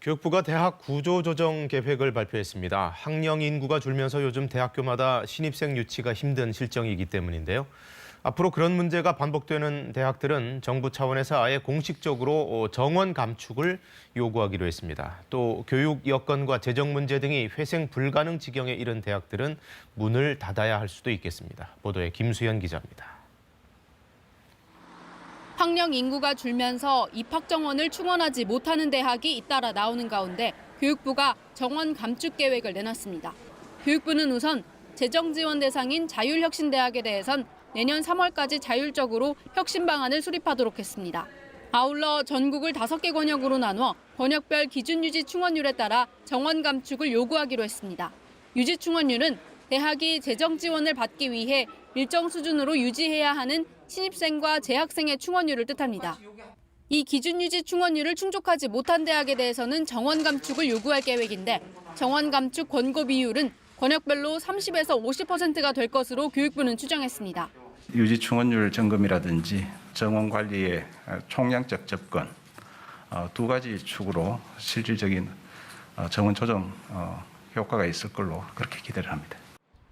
교육부가 대학 구조조정 계획을 발표했습니다. 학령 인구가 줄면서 요즘 대학교마다 신입생 유치가 힘든 실정이기 때문인데요. 앞으로 그런 문제가 반복되는 대학들은 정부 차원에서 아예 공식적으로 정원 감축을 요구하기로 했습니다. 또 교육 여건과 재정 문제 등이 회생 불가능 지경에 이른 대학들은 문을 닫아야 할 수도 있겠습니다. 보도에 김수현 기자입니다. 학령 인구가 줄면서 입학 정원을 충원하지 못하는 대학이 잇따라 나오는 가운데 교육부가 정원 감축 계획을 내놨습니다. 교육부는 우선 재정 지원 대상인 자율혁신대학에 대해선 내년 3월까지 자율적으로 혁신 방안을 수립하도록 했습니다. 아울러 전국을 5개 권역으로 나눠 권역별 기준 유지 충원율에 따라 정원 감축을 요구하기로 했습니다. 유지 충원율은 대학이 재정 지원을 받기 위해 일정 수준으로 유지해야 하는 신입생과 재학생의 충원율을 뜻합니다. 이 기준 유지 충원율을 충족하지 못한 대학에 대해서는 정원 감축을 요구할 계획인데 정원 감축 권고 비율은 권역별로 30에서 50%가 될 것으로 교육부는 추정했습니다. 유지 충원율 점검이라든지 정원 관리의 총량적 접근 두 가지 축으로 실질적인 정원 조정 효과가 있을 걸로 그렇게 기대를 합니다.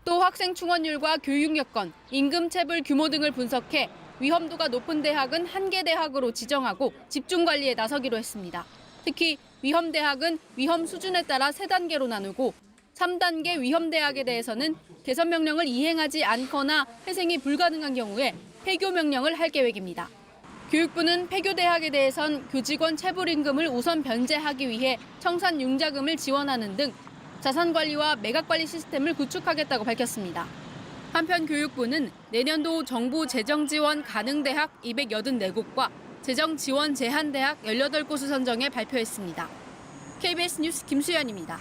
또 학생 충원율과 교육 여건, 임금 체불 규모 등을 분석해 위험도가 높은 대학은 한 개 대학으로 지정하고 집중 관리에 나서기로 했습니다. 특히 위험 대학은 위험 수준에 따라 3단계로 나누고 3단계 위험 대학에 대해서는 개선 명령을 이행하지 않거나 회생이 불가능한 경우에 폐교 명령을 할 계획입니다. 교육부는 폐교 대학에 대해선 교직원 체불 임금을 우선 변제하기 위해 청산 융자금을 지원하는 등 자산관리와 매각관리 시스템을 구축하겠다고 밝혔습니다. 한편 교육부는 내년도 정부 재정지원 가능 대학 284곳과 재정지원 제한 대학 18곳을 선정해 발표했습니다. KBS 뉴스 김수연입니다.